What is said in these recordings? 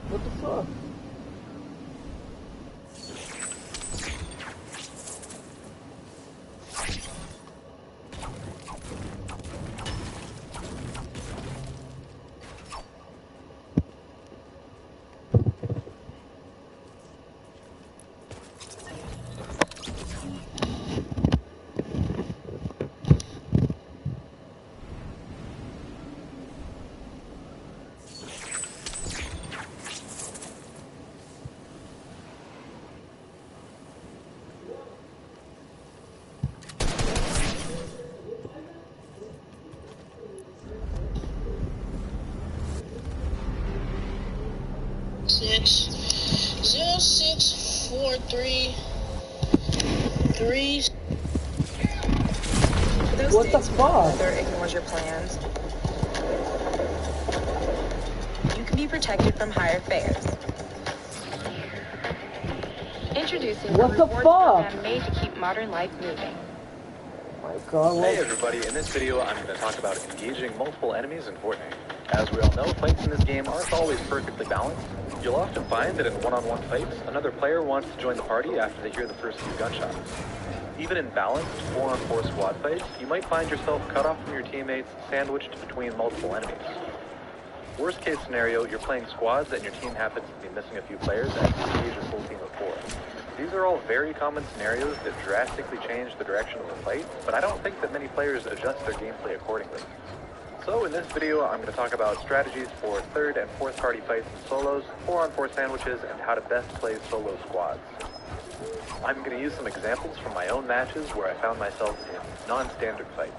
What the fuck? Six 0643 What the fuck? Mother ignores your plans. You can be protected from higher fares. Introducing What the the rewards fuck? program made to keep modern life moving. My god, what? Hey everybody, in this video I'm going to talk about engaging multiple enemies in Fortnite. As we all know, fights in this game aren't always perfectly balanced. You'll often find that in one-on-one fights, another player wants to join the party after they hear the first few gunshots. Even in balanced 4-on-4 squad fights, you might find yourself cut off from your teammates, sandwiched between multiple enemies. Worst case scenario, you're playing squads and your team happens to be missing a few players and you engage a full team of 4. These are all very common scenarios that drastically change the direction of the fight, but I don't think that many players adjust their gameplay accordingly. So in this video, I'm going to talk about strategies for third and fourth party fights in solos, 4-on-4 sandwiches, and how to best play solo squads. I'm going to use some examples from my own matches where I found myself in non-standard fights.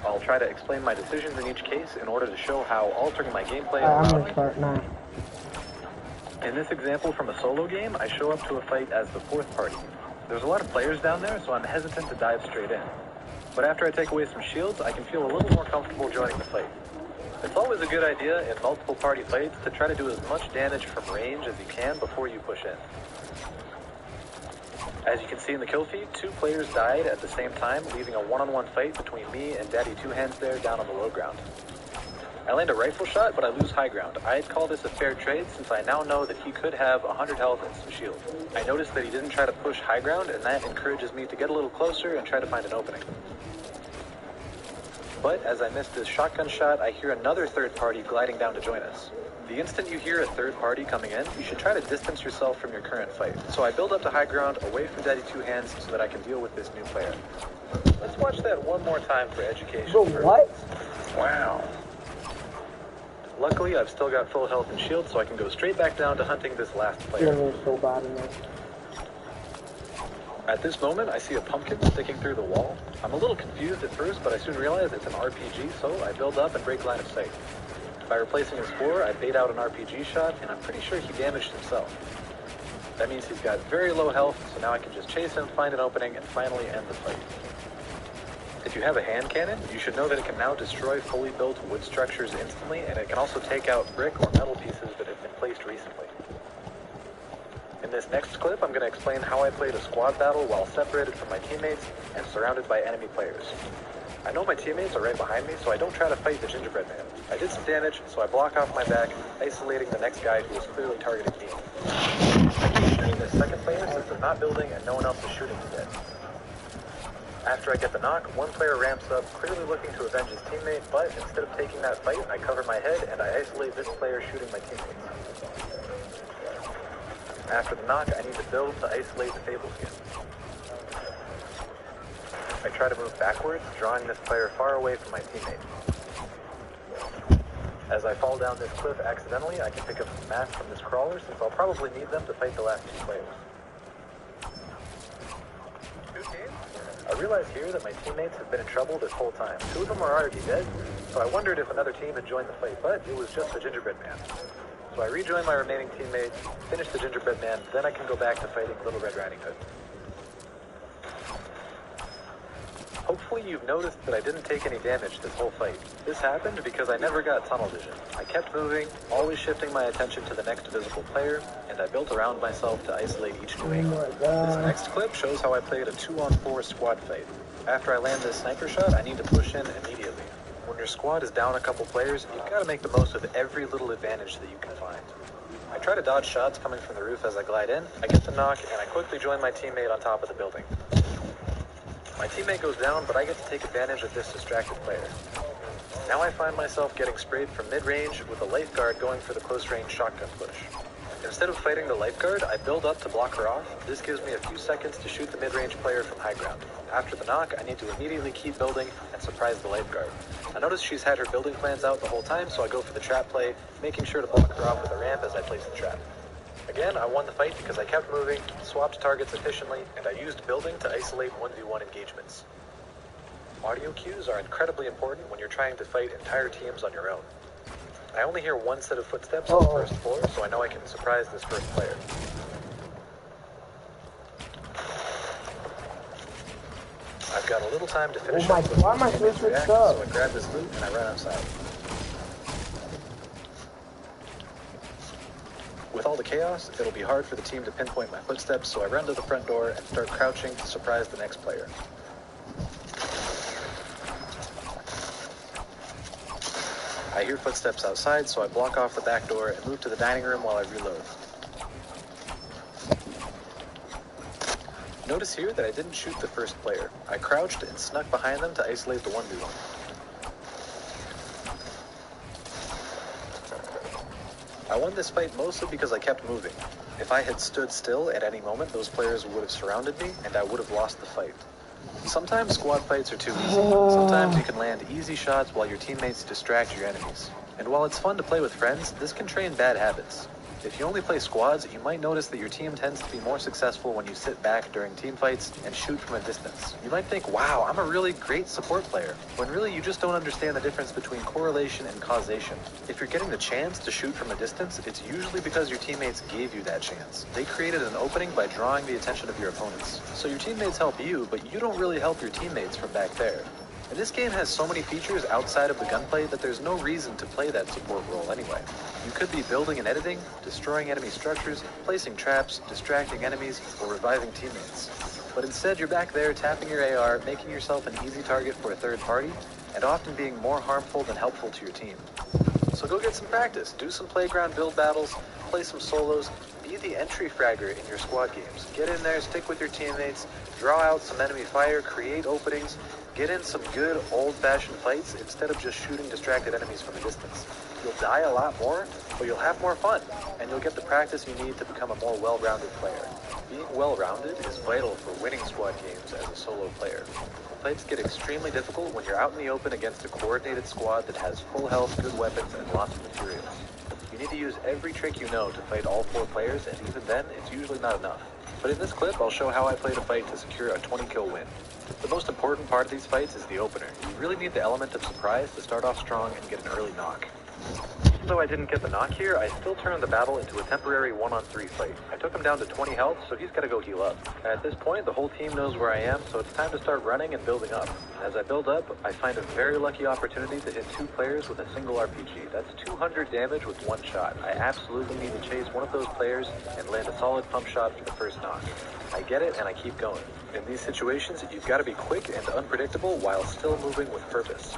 I'll try to explain my decisions in each case in order to show how altering my gameplay I'm gonna start now. In this example from a solo game, I show up to a fight as the fourth party. There's a lot of players down there, so I'm hesitant to dive straight in. But after I take away some shields, I can feel a little more comfortable joining the fight. It's always a good idea in multiple party fights to try to do as much damage from range as you can before you push in. As you can see in the kill feed, 2 players died at the same time, leaving a one-on-one fight between me and Daddy Two Hands there down on the low ground. I land a rifle shot, but I lose high ground. I'd call this a fair trade since I now know that he could have 100 health and some shield. I noticed that he didn't try to push high ground, and that encourages me to get a little closer and try to find an opening. But as I missed this shotgun shot, I hear another third party gliding down to join us. The instant you hear a third party coming in, you should try to distance yourself from your current fight. So I build up to high ground away from Daddy Two Hands so that I can deal with this new player. Let's watch that one more time for education. Bro, what? Wow. Luckily, I've still got full health and shield, so I can go straight back down to hunting this last player. Feeling so bad in there. At this moment, I see a pumpkin sticking through the wall. I'm a little confused at first, but I soon realize it's an RPG, so I build up and break line of sight. By replacing his 4, I bait out an RPG shot, and I'm pretty sure he damaged himself. That means he's got very low health, so now I can just chase him, find an opening, and finally end the fight. If you have a hand cannon, you should know that it can now destroy fully built wood structures instantly, and it can also take out brick or metal pieces that have been placed recently. In this next clip, I'm going to explain how I played a squad battle while separated from my teammates and surrounded by enemy players. I know my teammates are right behind me, so I don't try to fight the gingerbread man. I did some damage, so I block off my back, isolating the next guy who was clearly targeting me. I keep shooting this second player since they're not building and no one else is shooting instead. After I get the knock, one player ramps up, clearly looking to avenge his teammate, but instead of taking that fight, I cover my head and I isolate this player shooting my teammates. After the knock, I need to build to isolate the Fable skin. I try to move backwards, drawing this player far away from my teammate. As I fall down this cliff accidentally, I can pick up some mats from this crawler since I'll probably need them to fight the last 2 players. 2 teams? I realize here that my teammates have been in trouble this whole time. 2 of them are already dead, so I wondered if another team had joined the fight, but it was just the gingerbread man. So I rejoin my remaining teammates, finish the gingerbread man, then I can go back to fighting Little Red Riding Hood. Hopefully you've noticed that I didn't take any damage this whole fight. This happened because I never got tunnel vision. I kept moving, always shifting my attention to the next visible player, and I built around myself to isolate each new angle. This next clip shows how I played a 2-on-4 squad fight. After I land this sniper shot, I need to push in immediately. When your squad is down a couple players, you've got to make the most of every little advantage that you can find. I try to dodge shots coming from the roof as I glide in, I get the knock, and I quickly join my teammate on top of the building. My teammate goes down, but I get to take advantage of this distracted player. Now I find myself getting sprayed from mid-range with a lifeguard going for the close-range shotgun push. Instead of fighting the lifeguard, I build up to block her off. This gives me a few seconds to shoot the mid-range player from high ground. After the knock, I need to immediately keep building and surprise the lifeguard. I notice she's had her building plans out the whole time, so I go for the trap play, making sure to block her off with a ramp as I place the trap. Again, I won the fight because I kept moving, swapped targets efficiently, and I used building to isolate 1v1 engagements. Audio cues are incredibly important when you're trying to fight entire teams on your own. I only hear one set of footsteps on the first floor, so I know I can surprise this first player. I've got a little time to finish up with why am I so switched up? so I grab this loot and I run outside. With all the chaos, it'll be hard for the team to pinpoint my footsteps, so I run to the front door and start crouching to surprise the next player. I hear footsteps outside, so I block off the back door and move to the dining room while I reload. Notice here that I didn't shoot the first player. I crouched and snuck behind them to isolate the 1v1. I won this fight mostly because I kept moving. If I had stood still at any moment, those players would have surrounded me and I would have lost the fight. Sometimes squad fights are too easy. Sometimes you can land easy shots while your teammates distract your enemies. And while it's fun to play with friends, this can train bad habits. If you only play squads, you might notice that your team tends to be more successful when you sit back during team fights and shoot from a distance. You might think, wow, I'm a really great support player, when really you just don't understand the difference between correlation and causation. If you're getting the chance to shoot from a distance, it's usually because your teammates gave you that chance. They created an opening by drawing the attention of your opponents. So your teammates help you, but you don't really help your teammates from back there. And this game has so many features outside of the gunplay that there's no reason to play that support role anyway. You could be building and editing, destroying enemy structures, placing traps, distracting enemies, or reviving teammates. But instead you're back there tapping your AR, making yourself an easy target for a third party, and often being more harmful than helpful to your team. So go get some practice, do some playground build battles, play some solos, be the entry fragger in your squad games. Get in there, stick with your teammates, draw out some enemy fire, create openings, get in some good old-fashioned fights instead of just shooting distracted enemies from a distance. You'll die a lot more, but you'll have more fun, and you'll get the practice you need to become a more well-rounded player. Being well-rounded is vital for winning squad games as a solo player. Fights get extremely difficult when you're out in the open against a coordinated squad that has full health, good weapons, and lots of materials. You need to use every trick you know to fight all 4 players, and even then, it's usually not enough. But in this clip, I'll show how I played a fight to secure a 20-kill win. The most important part of these fights is the opener. You really need the element of surprise to start off strong and get an early knock. Even though I didn't get the knock here, I still turned the battle into a temporary 1-on-3 fight. I took him down to 20 health, so he's got to go heal up. At this point, the whole team knows where I am, so it's time to start running and building up. As I build up, I find a very lucky opportunity to hit 2 players with a single RPG. That's 200 damage with 1 shot. I absolutely need to chase one of those players and land a solid pump shot for the first knock. I get it, and I keep going. In these situations, you've got to be quick and unpredictable while still moving with purpose.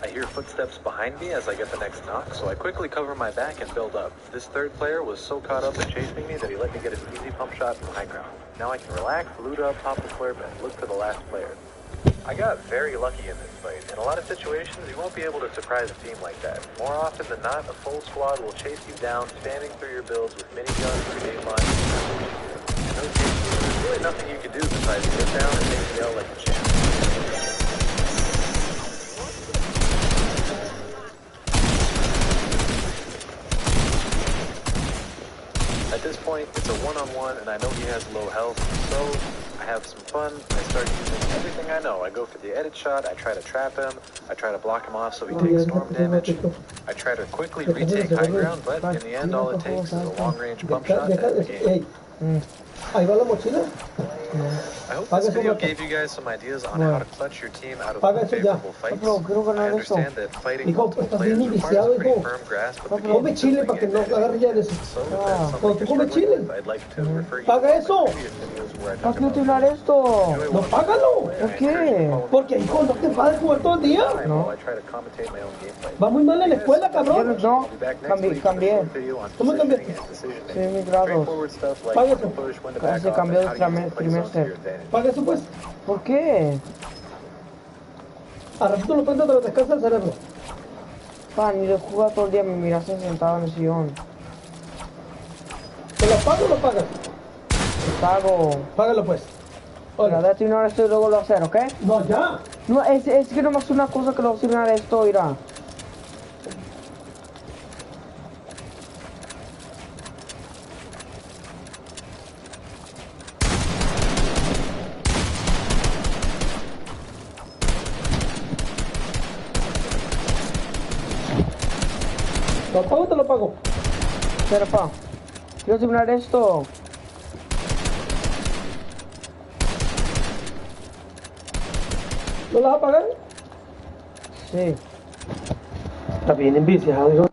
I hear footsteps behind me as I get the next knock, so I quickly cover my back and build up. This third player was so caught up in chasing me that he let me get an easy pump shot from high ground. Now I can relax, loot up, pop the slurp, and look for the last player. I got very lucky in this fight. In a lot of situations, you won't be able to surprise a team like that. More often than not, a full squad will chase you down, spamming through your builds with miniguns, grenade launchers. In those cases, there's really nothing you can do besides sit down and take the L like a champ. At this point, it's a 1-on-1, and I know he has low health, so I have some fun. I start using everything I know. I go for the edit shot, I try to trap him, I try to block him off so he takes storm damage. I try to quickly retake high ground, but in the end, all it takes is a long-range bump shot to end the game. Ahí va la mochila. I hope Paga this eso, video vato. gave you guys some ideas on Bueno. how to clutch your team out of Paga eso ya. unfavorable fights. Pero quiero I ganar esto. understand that fighting Hijo, multiple estás players bien requires a enviciado, pretty hijo. firm grasp of No, the pero come game chile to para que no win agarre ya de eso. So if Ah, that's something pues you're come struggling chile. with, I'd like to refer you Paga to eso. my previous videos where I ¿Para talk qué no about terminar esto? enjoy No, watching págalo. play. ¿Por I qué? encourage you to follow Porque, me hijo, no te vas a jugar todo el día. time No. while I try to commentate my own gameplay. Va muy mal en la escuela, Yes, cabrón. no, I'll be back next week with a Cambié. short video on ¿Cómo positioning cambiaste? and decision Sí, making. mis grados. Straightforward stuff like Paga when to eso. push, when to Se back off, cambió and de how to use the play primer zones to your set. advantage. Paga eso, pues. ¿Por qué? A ratito lo prendo, pero descansa el cerebro. Pan, ni lo juega todo el día, me miras sentado en el sillón. ¿Te lo pago o lo pagas? Lo pago. Págalo, pues. Hola, de terminar esto y luego lo hacer, ¿ok? No, ya. No, es que nomás una cosa que lo va a terminar esto, irá. ¿Lo pago o te lo pago? Espera, pa. Quiero terminar esto. ¿No lo vas a pagar? Sí. Está bien enviciado, hijo.